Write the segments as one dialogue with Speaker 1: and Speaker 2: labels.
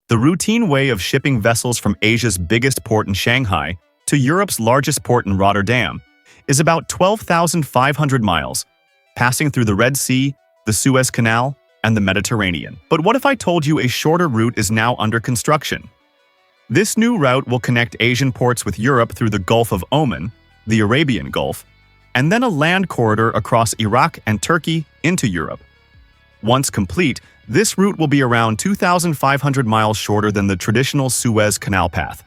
Speaker 1: The routine way of shipping vessels from Asia's biggest port in Shanghai to Europe's largest port in Rotterdam is about 12,500 miles, passing through the Red Sea, the Suez Canal, and the Mediterranean. But what if I told you a shorter route is now under construction? This new route will connect Asian ports with Europe through the Gulf of Oman, the Arabian Gulf, and then a land corridor across Iraq and Turkey into Europe. Once complete, this route will be around 2,500 miles shorter than the traditional Suez Canal path.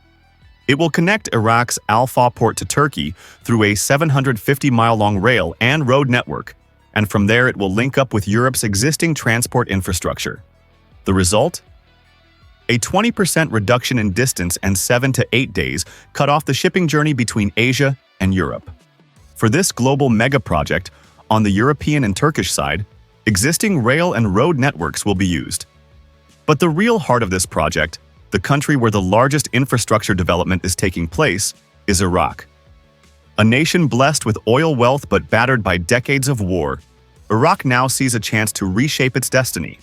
Speaker 1: It will connect Iraq's Al-Faw Port to Turkey through a 750-mile-long rail and road network, and from there it will link up with Europe's existing transport infrastructure. The result? A 20% reduction in distance and 7 to 8 days cut off the shipping journey between Asia and Europe. For this global mega-project, on the European and Turkish side, existing rail and road networks will be used. But the real heart of this project, the country where the largest infrastructure development is taking place, is Iraq. A nation blessed with oil wealth but battered by decades of war, Iraq now sees a chance to reshape its destiny.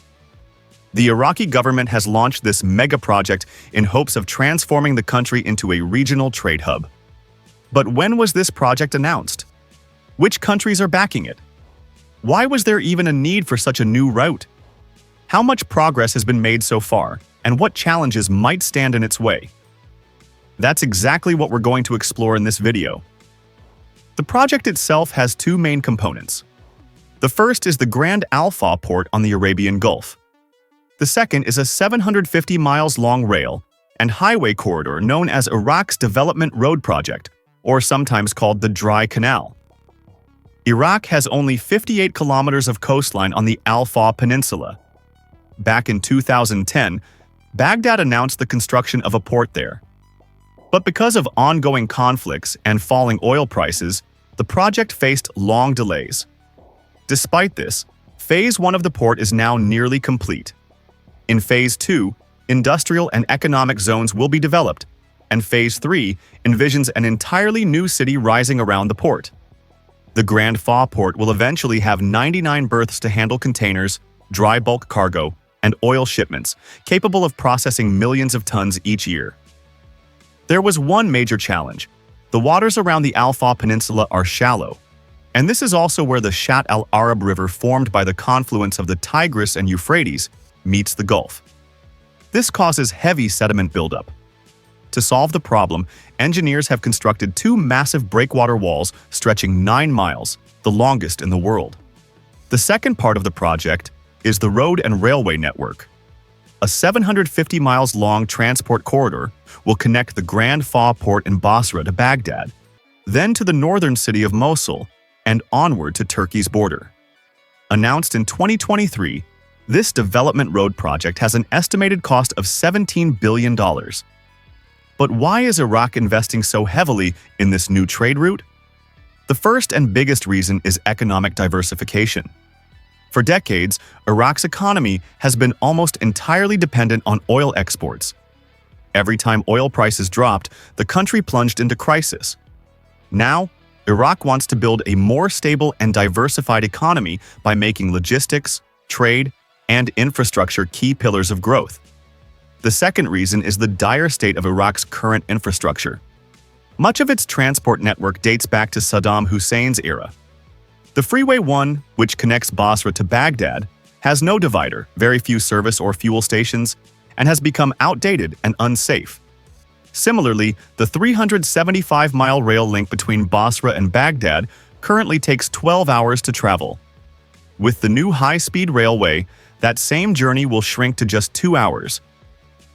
Speaker 1: The Iraqi government has launched this mega-project in hopes of transforming the country into a regional trade hub. But when was this project announced? Which countries are backing it? Why was there even a need for such a new route? How much progress has been made so far, and what challenges might stand in its way? That's exactly what we're going to explore in this video. The project itself has two main components. The first is the Grand Al-Faw Port on the Arabian Gulf. The second is a 750 miles long rail and highway corridor known as Iraq's Development Road Project, or sometimes called the Dry Canal. Iraq has only 58 kilometers of coastline on the Al-Faw Peninsula. Back in 2010, Baghdad announced the construction of a port there. But because of ongoing conflicts and falling oil prices, the project faced long delays. Despite this, Phase 1 of the port is now nearly complete. In Phase 2, industrial and economic zones will be developed, and Phase 3 envisions an entirely new city rising around the port. The Grand Faw Port will eventually have 99 berths to handle containers, dry bulk cargo, and oil shipments, capable of processing millions of tons each year. There was one major challenge. The waters around the Al-Faw Peninsula are shallow, and this is also where the Shatt al-Arab River formed by the confluence of the Tigris and Euphrates meets the Gulf. This causes heavy sediment buildup. To solve the problem, engineers have constructed two massive breakwater walls stretching 9 miles, the longest in the world. The second part of the project is the road and railway network. A 750 miles long transport corridor will connect the Grand Faw Port in Basra to Baghdad, then to the northern city of Mosul, and onward to Turkey's border. Announced in 2023, this development road project has an estimated cost of $17 billion. But why is Iraq investing so heavily in this new trade route? The first and biggest reason is economic diversification. For decades, Iraq's economy has been almost entirely dependent on oil exports. Every time oil prices dropped, the country plunged into crisis. Now, Iraq wants to build a more stable and diversified economy by making logistics, trade, and infrastructure key pillars of growth. The second reason is the dire state of Iraq's current infrastructure. Much of its transport network dates back to Saddam Hussein's era. The Freeway 1, which connects Basra to Baghdad, has no divider, very few service or fuel stations, and has become outdated and unsafe. Similarly, the 375-mile rail link between Basra and Baghdad currently takes 12 hours to travel. With the new high-speed railway, that same journey will shrink to just 2 hours.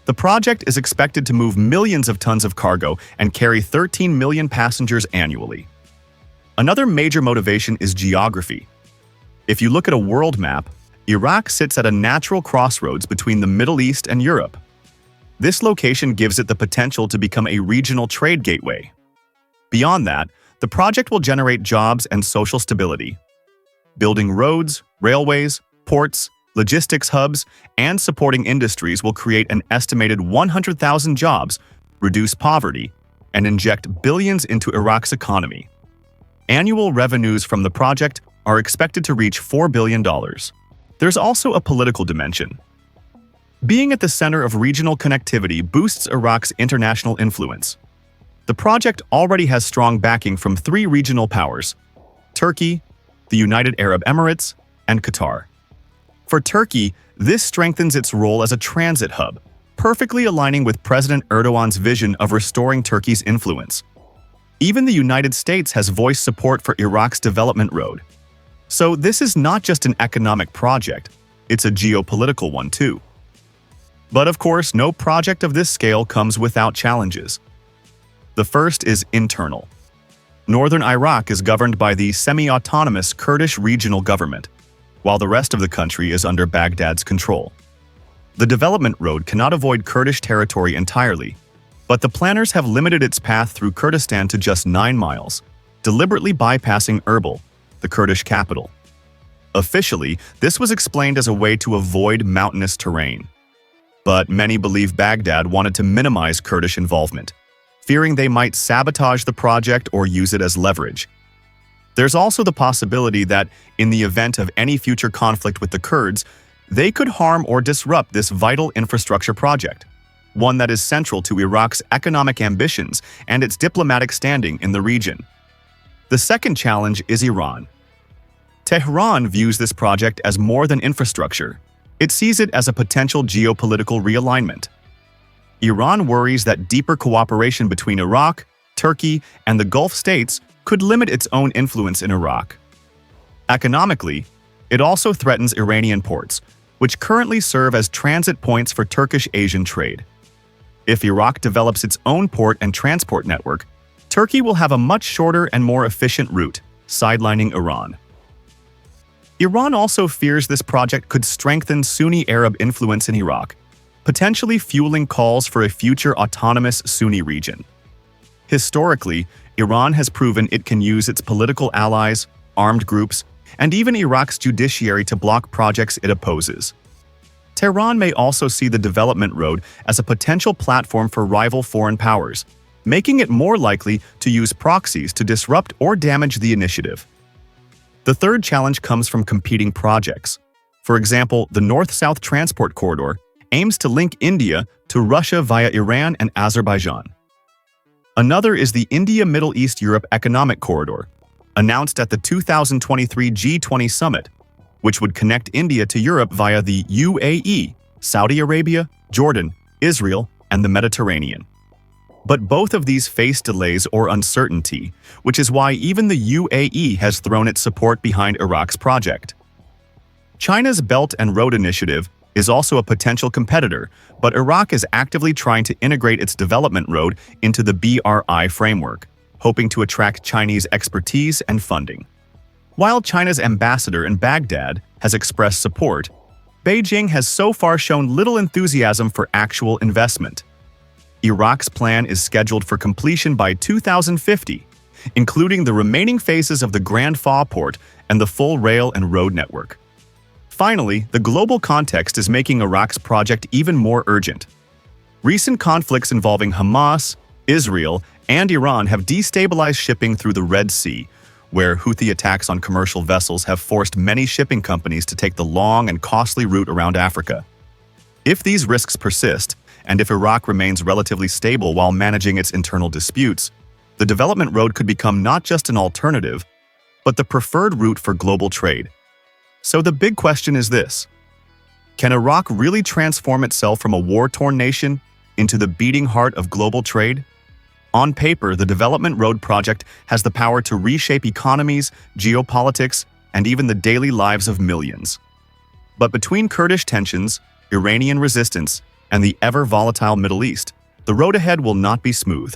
Speaker 1: The project is expected to move millions of tons of cargo and carry 13 million passengers annually. Another major motivation is geography. If you look at a world map, Iraq sits at a natural crossroads between the Middle East and Europe. This location gives it the potential to become a regional trade gateway. Beyond that, the project will generate jobs and social stability. Building roads, railways, ports, logistics hubs, and supporting industries will create an estimated 100,000 jobs, reduce poverty, and inject billions into Iraq's economy. Annual revenues from the project are expected to reach $4 billion. There's also a political dimension. Being at the center of regional connectivity boosts Iraq's international influence. The project already has strong backing from three regional powers: Turkey, the United Arab Emirates, and Qatar. For Turkey, this strengthens its role as a transit hub, perfectly aligning with President Erdogan's vision of restoring Turkey's influence. Even the United States has voiced support for Iraq's development road. So this is not just an economic project, it's a geopolitical one too. But of course, no project of this scale comes without challenges. The first is internal. Northern Iraq is governed by the semi-autonomous Kurdish regional government, while the rest of the country is under Baghdad's control. The development road cannot avoid Kurdish territory entirely, but the planners have limited its path through Kurdistan to just 9 miles, deliberately bypassing Erbil, the Kurdish capital. Officially, this was explained as a way to avoid mountainous terrain. But many believe Baghdad wanted to minimize Kurdish involvement, fearing they might sabotage the project or use it as leverage. There's also the possibility that, in the event of any future conflict with the Kurds, they could harm or disrupt this vital infrastructure project, one that is central to Iraq's economic ambitions and its diplomatic standing in the region. The second challenge is Iran. Tehran views this project as more than infrastructure. It sees it as a potential geopolitical realignment. Iran worries that deeper cooperation between Iraq, Turkey, and the Gulf states could limit its own influence in Iraq. Economically, it also threatens Iranian ports, which currently serve as transit points for Turkish Asian trade. If Iraq develops its own port and transport network, Turkey will have a much shorter and more efficient route, sidelining Iran. Iran also fears this project could strengthen Sunni Arab influence in Iraq, potentially fueling calls for a future autonomous Sunni region. Historically, Iran has proven it can use its political allies, armed groups, and even Iraq's judiciary to block projects it opposes. Tehran may also see the development road as a potential platform for rival foreign powers, making it more likely to use proxies to disrupt or damage the initiative. The third challenge comes from competing projects. For example, the North-South Transport Corridor aims to link India to Russia via Iran and Azerbaijan. Another is the India-Middle East-Europe Economic Corridor, announced at the 2023 G20 summit, which would connect India to Europe via the UAE, Saudi Arabia, Jordan, Israel, and the Mediterranean. But both of these face delays or uncertainty, which is why even the UAE has thrown its support behind Iraq's project. China's Belt and Road Initiative is also a potential competitor, but Iraq is actively trying to integrate its development road into the BRI framework, hoping to attract Chinese expertise and funding. While China's ambassador in Baghdad has expressed support, Beijing has so far shown little enthusiasm for actual investment. Iraq's plan is scheduled for completion by 2050, including the remaining phases of the Grand Faw Port and the full rail and road network. Finally, the global context is making Iraq's project even more urgent. Recent conflicts involving Hamas, Israel, and Iran have destabilized shipping through the Red Sea, where Houthi attacks on commercial vessels have forced many shipping companies to take the long and costly route around Africa. If these risks persist, and if Iraq remains relatively stable while managing its internal disputes, the development road could become not just an alternative, but the preferred route for global trade. So the big question is this: can Iraq really transform itself from a war-torn nation into the beating heart of global trade? On paper, the development road project has the power to reshape economies, geopolitics, and even the daily lives of millions. But between Kurdish tensions, Iranian resistance, and the ever-volatile Middle East, the road ahead will not be smooth.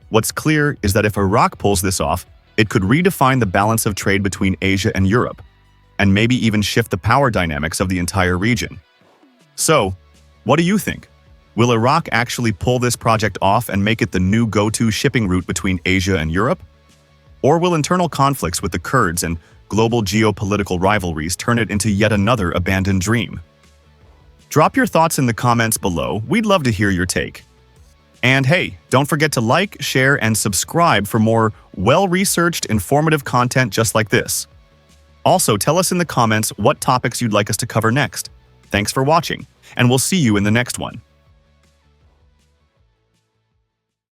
Speaker 1: What's clear is that if Iraq pulls this off, it could redefine the balance of trade between Asia and Europe, and maybe even shift the power dynamics of the entire region. So, what do you think? Will Iraq actually pull this project off and make it the new go-to shipping route between Asia and Europe? Or will internal conflicts with the Kurds and global geopolitical rivalries turn it into yet another abandoned dream? Drop your thoughts in the comments below. We'd love to hear your take. And hey, don't forget to like, share, and subscribe for more well-researched, informative content just like this. Also, tell us in the comments what topics you'd like us to cover next. Thanks for watching. and we'll see you in the next one.